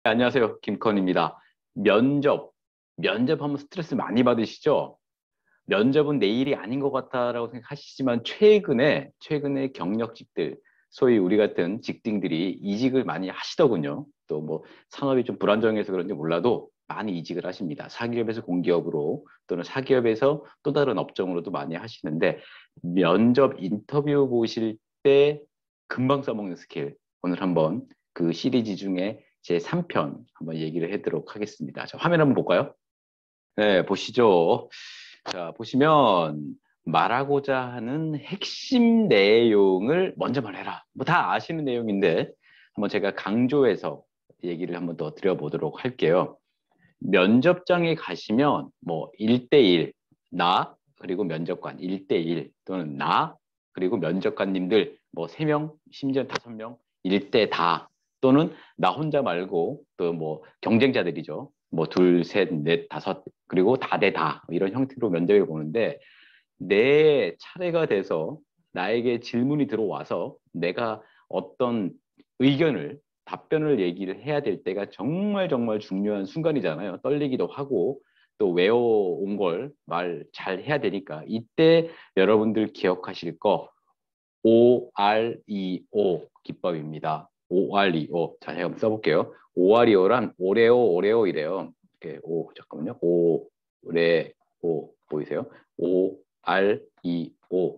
안녕하세요. 김건입니다. 면접, 면접하면 스트레스 많이 받으시죠? 면접은 내 일이 아닌 것 같다라고 생각하시지만 최근에 경력직들, 소위 우리 같은 직딩들이 이직을 많이 하시더군요. 또 뭐 산업이 좀 불안정해서 그런지 몰라도 많이 이직을 하십니다. 사기업에서 공기업으로 또는 사기업에서 또 다른 업종으로도 많이 하시는데 면접 인터뷰 보실 때 금방 써먹는 스킬 오늘 한번 그 시리즈 중에 제 3편 한번 얘기를 해도록 하겠습니다. 자, 화면 한번 볼까요? 네, 보시죠. 자, 보시면 말하고자 하는 핵심 내용을 먼저 말해라. 뭐 다 아시는 내용인데 한번 제가 강조해서 얘기를 한번 더 드려보도록 할게요. 면접장에 가시면 뭐 1대1, 나 그리고 면접관 1대1 또는 나 그리고 면접관님들 뭐 3명, 심지어 5명 1대 다 또는 나 혼자 말고 또 뭐 경쟁자들이죠. 뭐 둘, 셋, 넷, 다섯 그리고 다 대 다 이런 형태로 면접을 보는데 내 차례가 돼서 나에게 질문이 들어와서 내가 어떤 의견을 답변을 얘기를 해야 될 때가 정말 정말 중요한 순간이잖아요. 떨리기도 하고 또 외워온 걸 말 잘 해야 되니까 이때 여러분들 기억하실 거 OREO 기법입니다. OREO. 자, 제가 한번 써볼게요. OREO란 오레오이래요. 이렇게 잠깐만요. 오레오 보이세요? OREO.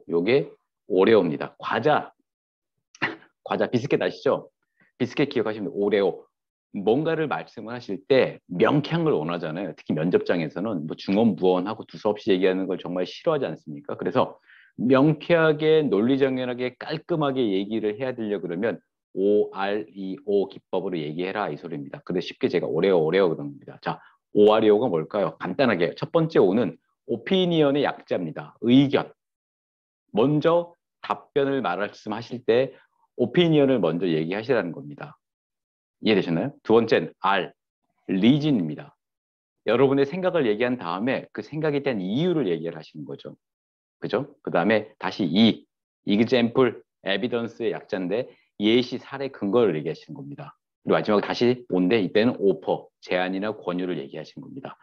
요게 오레오입니다. 과자 비스켓 아시죠? 비스켓 기억하시면 오레오. 뭔가를 말씀을 하실 때 명쾌한 걸 원하잖아요. 특히 면접장에서는 뭐 중언부언하고 두서없이 얘기하는 걸 정말 싫어하지 않습니까? 그래서 명쾌하게 논리정연하게 깔끔하게 얘기를 해야 되려 그러면 OREO 기법으로 얘기해라 이 소리입니다. 근데 쉽게 제가 오레오 그러는 겁니다. 자, OREO가 뭘까요? 간단하게 첫 번째 O는 오피니언의 약자입니다. 의견. 먼저 답변을 말씀하실 때 오피니언을 먼저 얘기하시라는 겁니다. 이해되셨나요? 두 번째는 R, 리진입니다. 여러분의 생각을 얘기한 다음에 그 생각에 대한 이유를 얘기를 하시는 거죠. 그죠? 그 다음에 다시 example, evidence의 약자인데 예시, 사례, 근거를 얘기하시는 겁니다. 그리고 마지막 다시 온데 이때는 offer, 제안이나 권유를 얘기하시는 겁니다.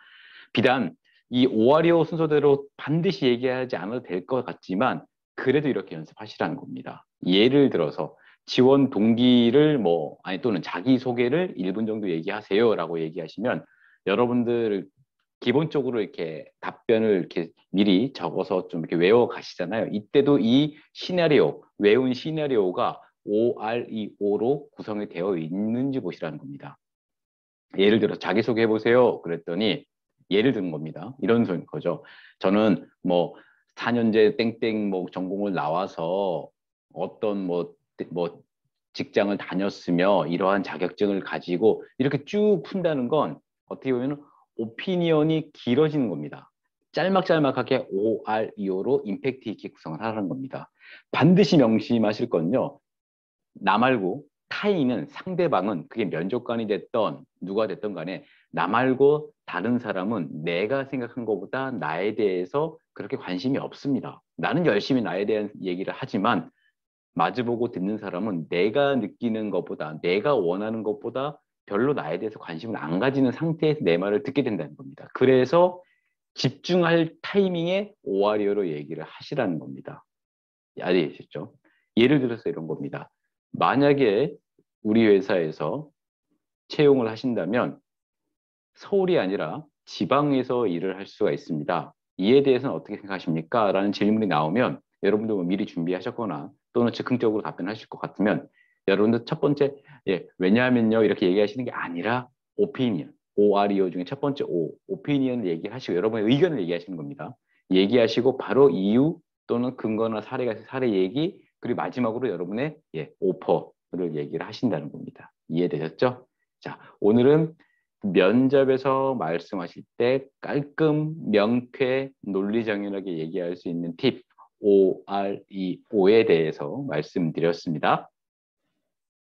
비단 이 오아리오 순서대로 반드시 얘기하지 않아도 될 것 같지만 그래도 이렇게 연습하시라는 겁니다. 예를 들어서 지원 동기를 뭐 아니 또는 자기소개를 1분 정도 얘기하세요라고 얘기하시면 여러분들 기본적으로 이렇게 답변을 이렇게 미리 적어서 좀 이렇게 외워 가시잖아요. 이때도 이 시나리오, 외운 시나리오가 OREO로 구성이 되어 있는지 보시라는 겁니다. 예를 들어 자기소개해 보세요. 그랬더니 예를 든 겁니다. 이런 거죠. 저는 뭐 4년제 땡땡 뭐 전공을 나와서 어떤 뭐 직장을 다녔으며 이러한 자격증을 가지고 이렇게 쭉 푼다는 건 어떻게 보면 오피니언이 길어지는 겁니다. 짤막짤막하게 OREO로 임팩트 있게 구성을 하라는 겁니다. 반드시 명심하실 건요. 나 말고 타인은 상대방은 그게 면접관이 됐던 누가 됐던 간에 나 말고 다른 사람은 내가 생각한 것보다 나에 대해서 그렇게 관심이 없습니다. 나는 열심히 나에 대한 얘기를 하지만 마주보고 듣는 사람은 내가 느끼는 것보다 내가 원하는 것보다 별로 나에 대해서 관심을 안 가지는 상태에서 내 말을 듣게 된다는 겁니다. 그래서 집중할 타이밍에 오하리오로 얘기를 하시라는 겁니다. 알겠죠? 예를 들어서 이런 겁니다. 만약에 우리 회사에서 채용을 하신다면 서울이 아니라 지방에서 일을 할 수가 있습니다. 이에 대해서는 어떻게 생각하십니까? 라는 질문이 나오면 여러분들 뭐 미리 준비하셨거나 또는 즉흥적으로 답변하실 것 같으면 여러분들 첫 번째, 왜냐하면요 이렇게 얘기하시는 게 아니라 오피니언, OREO 중에 첫 번째 오피니언을 얘기하시고 여러분의 의견을 얘기하시는 겁니다. 얘기하시고 바로 이유 또는 근거나 사례 얘기 그리고 마지막으로 여러분의 오퍼를 얘기를 하신다는 겁니다. 이해되셨죠? 자, 오늘은 면접에서 말씀하실 때 깔끔, 명쾌, 논리정연하게 얘기할 수 있는 팁 OREO에 대해서 말씀드렸습니다.